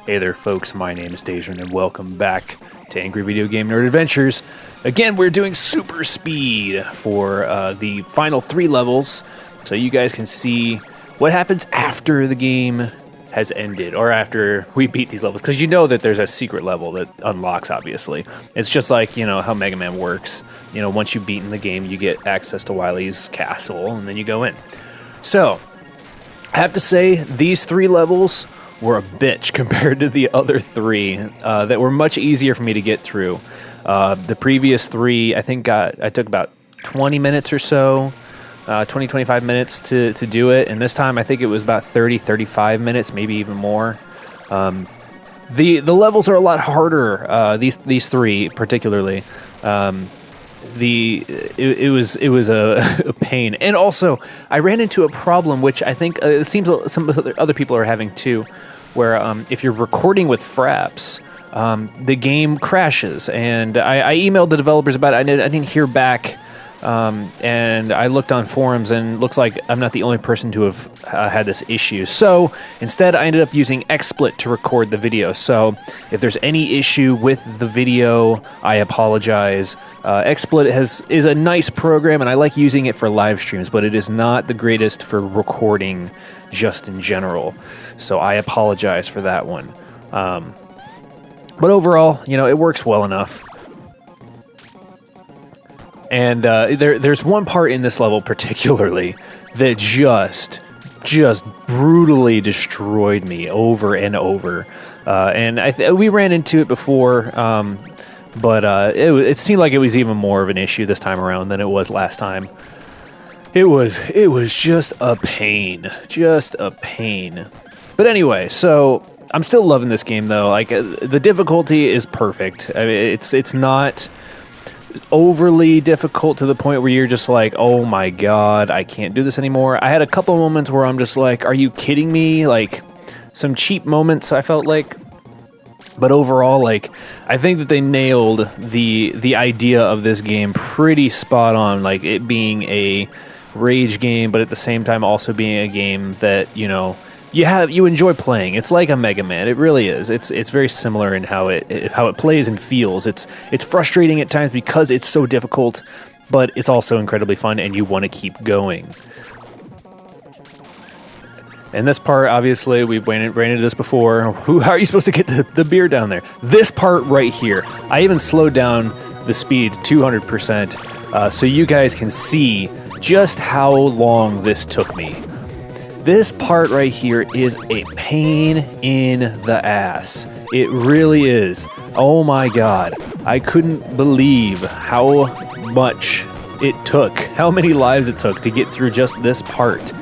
Hey there, folks. My name is Dejan, and welcome back to Angry Video Game Nerd Adventures. Again, we're doing super speed for the final 3 levels, so you guys can see what happens after the game has ended, or after we beat these levels, because you know that there's a secret level that unlocks, obviously. It's just like, you know, how Mega Man works. You know, once you've beaten the game, you get access to Wily's castle, and then you go in. So, I have to say, these 3 levels were a bitch compared to the other 3 that were much easier for me to get through. The previous 3, I think I took about 20 minutes or so, 25 minutes to do it, and this time I think it was about 35 minutes, maybe even more. The levels are a lot harder, these 3 particularly. It was a pain, and also I ran into a problem which I think it seems some other people are having too, where if you're recording with Fraps, the game crashes, and I emailed the developers about it. I didn't hear back, and I looked on forums, and it looks like I'm not the only person to have had this issue. So instead, I ended up using XSplit to record the video. So if there's any issue with the video, I apologize. XSplit is a nice program, and I like using it for live streams, but it is not the greatest for recording just in general. So I apologize for that one. But overall, you know, it works well enough. And there's one part in this level particularly that just brutally destroyed me over and over. And we ran into it before, but it seemed like it was even more of an issue this time around than it was last time. It was just a pain. But anyway, so I'm still loving this game though. Like, the difficulty is perfect. I mean, it's not overly difficult to the point where you're just like, oh my god, I can't do this anymore. I had a couple moments where I'm just like, are you kidding me? Like, some cheap moments, I felt like. But overall, like, I think that they nailed the idea of this game pretty spot on, like it being a rage game, but at the same time also being a game that, you know, you enjoy playing. It's like a Mega Man. It really is. It's very similar in how it plays and feels. It's frustrating at times because it's so difficult, but it's also incredibly fun, and you want to keep going. And this part, obviously, we've ran into this before. How are you supposed to get the beer down there? This part right here, I even slowed down the speed to 200%, so you guys can see just how long this took me. This part right here is a pain in the ass. It really is. Oh my god. I couldn't believe how much it took, how many lives it took to get through just this part.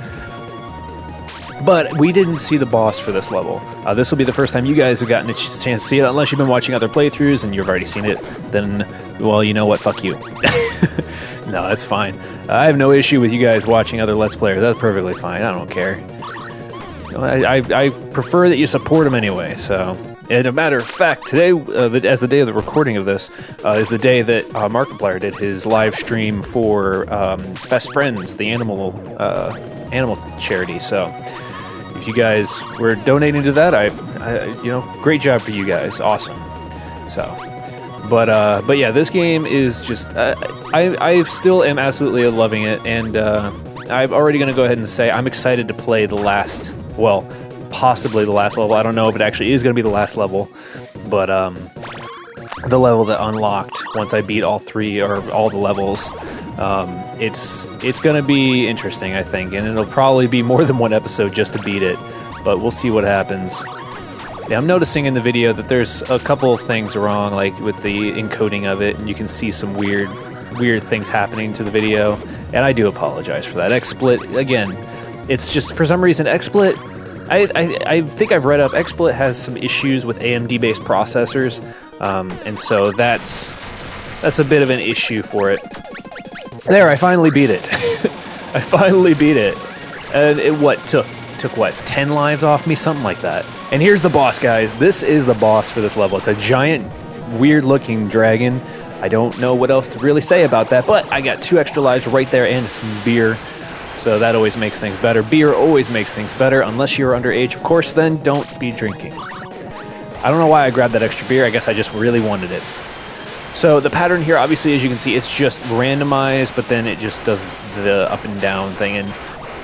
But we didn't see the boss for this level. This will be the first time you guys have gotten a chance to see it, unless you've been watching other playthroughs and you've already seen it. Then, well, you know what? Fuck you. No, that's fine. I have no issue with you guys watching other Let's Players. That's perfectly fine. I don't care. I prefer that you support them anyway. So, and a matter of fact, today, as the day of the recording of this, is the day that Markiplier did his live stream for Best Friends, the animal charity. So, if you guys were donating to that, I great job for you guys. Awesome. So. But yeah, this game is just, I still am absolutely loving it, and I'm already going to go ahead and say I'm excited to play possibly the last level. I don't know if it actually is going to be the last level, but the level that unlocked once I beat all 3 or all the levels. It's going to be interesting, I think, and it'll probably be more than one episode just to beat it, but we'll see what happens. Yeah, I'm noticing in the video that there's a couple of things wrong, like with the encoding of it, and you can see some weird things happening to the video, and I do apologize for that. XSplit, again, it's just, for some reason, XSplit, I think I've read up, XSplit has some issues with AMD-based processors, and so that's a bit of an issue for it. There, I finally beat it. I finally beat it. And it took what, 10 lives off me? Something like that. And here's the boss, guys. This is the boss for this level. It's a giant, weird-looking dragon. I don't know what else to really say about that, but I got 2 extra lives right there and some beer. So that always makes things better. Beer always makes things better, unless you're underage, of course, then don't be drinking. I don't know why I grabbed that extra beer. I guess I just really wanted it. So the pattern here, obviously, as you can see, it's just randomized, but then it just does the up and down thing,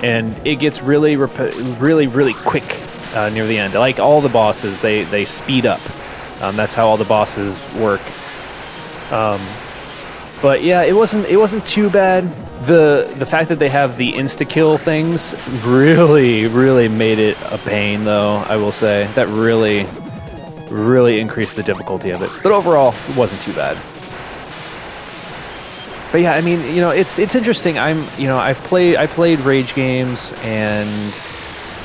and it gets really quick near the end. Like all the bosses, they speed up. That's how all the bosses work. But yeah, it wasn't too bad. The fact that they have the insta kill things really made it a pain, though. I will say that really increased the difficulty of it. But overall, it wasn't too bad. But yeah, I mean, you know, it's interesting. I played rage games, and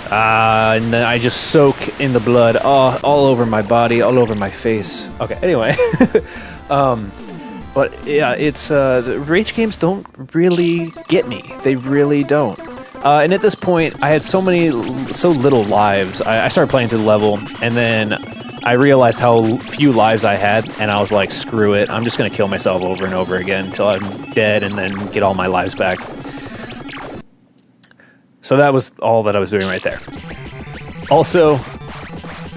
then I just soak in the blood all over my body, all over my face. Okay, anyway. But yeah, it's the rage games don't really get me. They really don't. And at this point, I had so little lives. I started playing through the level, and then I realized how few lives I had, and I was like, screw it. I'm just going to kill myself over and over again until I'm dead and then get all my lives back. So that was all that I was doing right there. Also,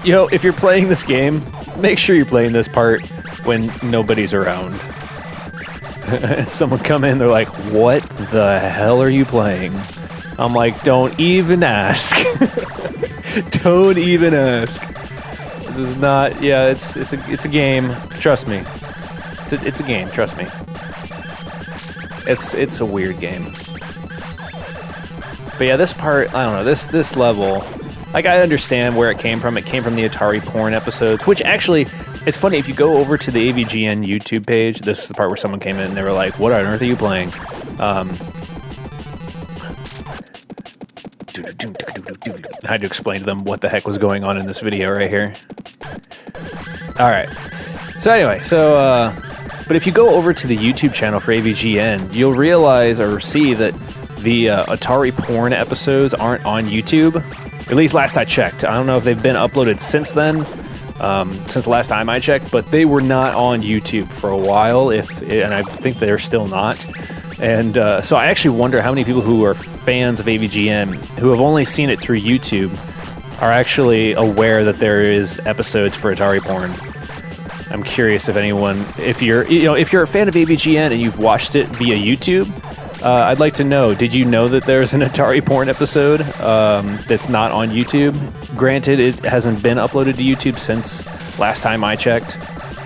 you know, if you're playing this game, make sure you're playing this part when nobody's around. And someone come in, they're like, what the hell are you playing? I'm like, don't even ask. Don't even ask. This is not, yeah, it's a game. Trust me. It's a game, trust me. It's a weird game. But yeah, this part, I don't know, this level, like, I understand where it came from. It came from the Atari porn episodes, which actually, it's funny, if you go over to the AVGN YouTube page, this is the part where someone came in and they were like, what on earth are you playing? I had to explain to them what the heck was going on in this video right here. Alright. So anyway, but if you go over to the YouTube channel for AVGN, you'll realize or see that the Atari porn episodes aren't on YouTube. At least last I checked. I don't know if they've been uploaded since then, since the last time I checked, but they were not on YouTube for a while, and I think they're still not. And so I actually wonder how many people who are fans of AVGN, who have only seen it through YouTube, are actually aware that there is episodes for Atari porn. I'm curious if anyone, if you're a fan of AVGN and you've watched it via YouTube, I'd like to know, did you know that there's an Atari porn episode that's not on YouTube? Granted, it hasn't been uploaded to YouTube since last time I checked.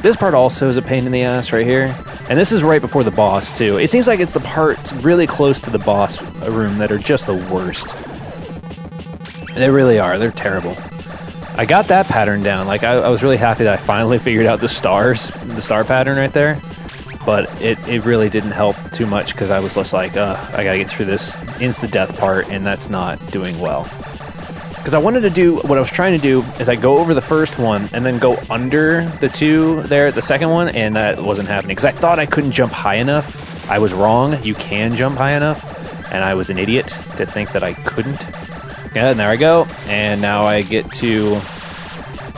This part also is a pain in the ass right here. And this is right before the boss, too. It seems like it's the parts really close to the boss room that are just the worst. They really are. They're terrible. I got that pattern down. Like, I was really happy that I finally figured out the star pattern right there. But it really didn't help too much because I was just like, I gotta get through this insta-death part, and that's not doing well. Because I wanted to do, what I was trying to do is I go over the first one and then go under the two there at the second one, and that wasn't happening. Because I thought I couldn't jump high enough. I was wrong. You can jump high enough. And I was an idiot to think that I couldn't. Yeah, and there I go. And now I get to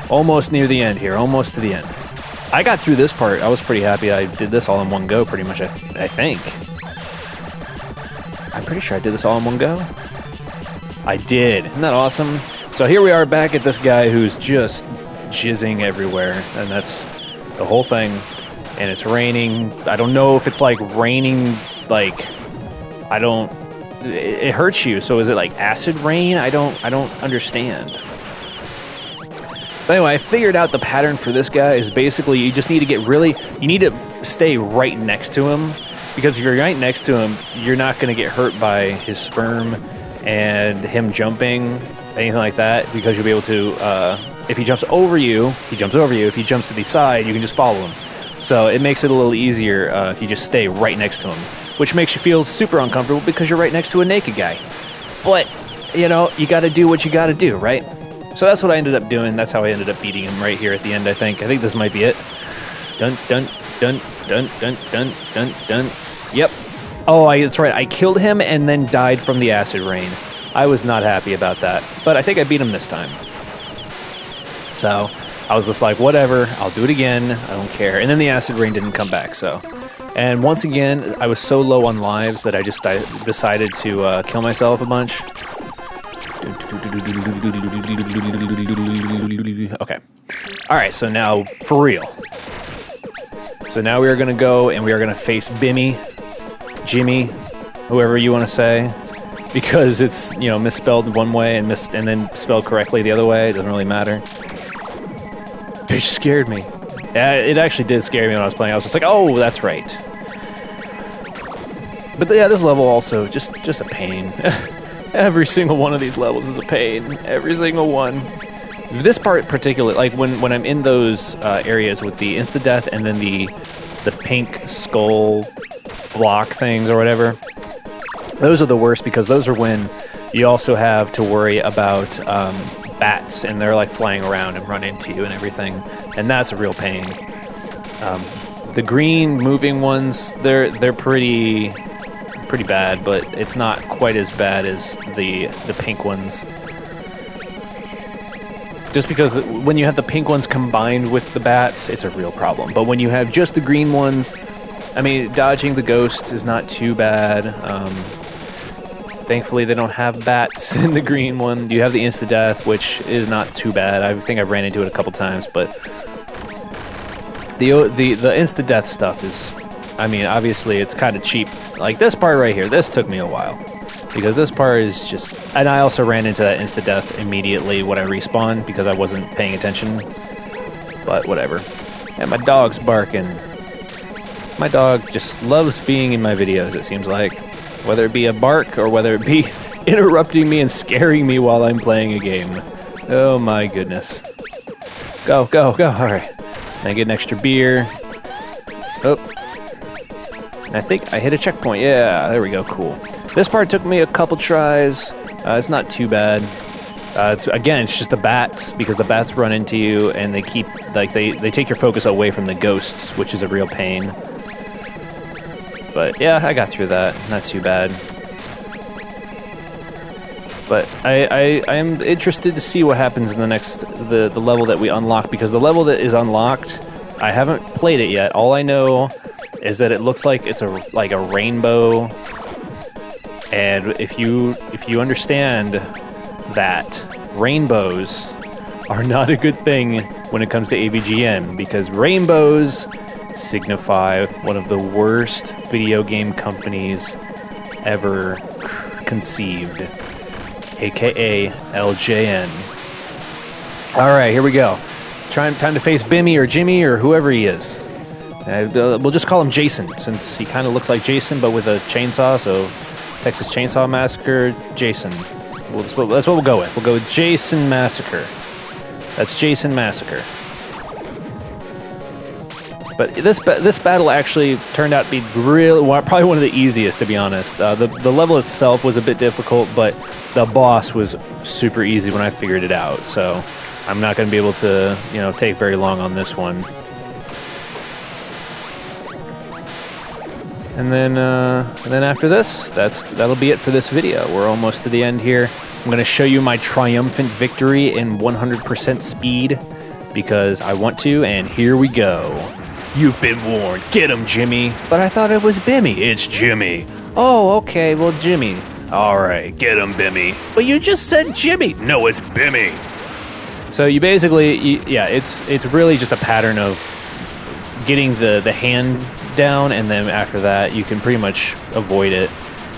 almost near the end here. Almost to the end. I got through this part. I was pretty happy I did this all in one go, pretty much, I think. I'm pretty sure I did this all in one go. I did. Isn't that awesome? So here we are back at this guy who's just jizzing everywhere, and that's the whole thing. And it's raining. I don't know if it's like raining, like, it hurts you. So is it like acid rain? I don't understand. But anyway, I figured out the pattern for this guy is basically you just need to you need to stay right next to him, because if you're right next to him, you're not going to get hurt by his sperm and him jumping, anything like that, because you'll be able to, if he jumps over you, he jumps over you. If he jumps to the side, you can just follow him. So it makes it a little easier if you just stay right next to him, which makes you feel super uncomfortable because you're right next to a naked guy. But, you know, you got to do what you got to do, right? So that's what I ended up doing. That's how I ended up beating him right here at the end, I think. I think this might be it. Dun, dun, dun, dun, dun, dun, dun, dun. Yep. Oh, that's right. I killed him and then died from the acid rain. I was not happy about that. But I think I beat him this time. So I was just like, whatever. I'll do it again. I don't care. And then the acid rain didn't come back, so. And once again, I was so low on lives that I just decided to kill myself a bunch. Okay. All right, so now for real. So now we are going to go and we are going to face Bimmy, Jimmy, whoever you want to say, because it's, you know, misspelled one way and then spelled correctly the other way. It doesn't really matter. Bitch scared me. Yeah, it actually did scare me when I was playing. I was just like, oh, that's right. But yeah, this level also just a pain. Every single one of these levels is a pain. Every single one. This part particularly, like when I'm in those areas with the insta-death and then the pink skull block things or whatever, those are the worst because those are when you also have to worry about bats and they're like flying around and run into you and everything, and that's a real pain. The green moving ones, they're pretty bad, but it's not quite as bad as the pink ones. Just because when you have the pink ones combined with the bats, it's a real problem. But when you have just the green ones, I mean, dodging the ghost is not too bad. Thankfully, they don't have bats in the green one. You have the insta-death, which is not too bad. I think I've ran into it a couple times, but the insta-death stuff is, I mean, obviously it's kind of cheap. Like this part right here, this took me a while. Because this part is just... And I also ran into that insta-death immediately when I respawned because I wasn't paying attention. But whatever. And my dog's barking. My dog just loves being in my videos, it seems like. Whether it be a bark or whether it be interrupting me and scaring me while I'm playing a game. Oh my goodness. Go, go, go. Alright. And I get an extra beer. Oh. And I think I hit a checkpoint. Yeah, there we go. Cool. This part took me a couple tries. It's not too bad. It's just the bats, because the bats run into you and they keep, like, they take your focus away from the ghosts, which is a real pain. But yeah, I got through that. Not too bad. But I am interested to see what happens in the next the level that we unlock, because the level that is unlocked, I haven't played it yet. All I know is that it looks like it's like a rainbow. And if you understand that rainbows are not a good thing when it comes to AVGN, because rainbows signify one of the worst video game companies ever conceived, aka LJN. Alright, here we go. Time to face Bimmy or Jimmy or whoever he is. We'll just call him Jason, since he kind of looks like Jason but with a chainsaw, so Texas Chainsaw Massacre, Jason. That's what we'll go with. We'll go with Jason Massacre. That's Jason Massacre. But this battle actually turned out to be probably one of the easiest, to be honest. The level itself was a bit difficult, but the boss was super easy when I figured it out. So I'm not going to be able to, take very long on this one. And then after this, that'll be it for this video. We're almost to the end here. I'm going to show you my triumphant victory in 100% speed because I want to, and here we go. You've been warned. Get him, Jimmy. But I thought it was Bimmy. It's Jimmy. Oh, okay. Well, Jimmy. All right. Get him, Bimmy. But you just said Jimmy. No, it's Bimmy. So you basically, it's really just a pattern of getting the hand down, and then after that you can pretty much avoid it,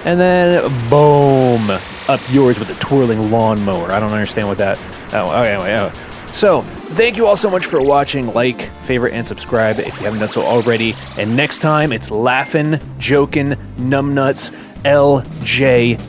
and then boom, up yours with the twirling lawnmower. I don't understand what that. Anyway. So thank you all so much for watching. Like, favorite, and subscribe if you haven't done so already. And next time it's Laughin', Jokin', Numbnuts, LJN.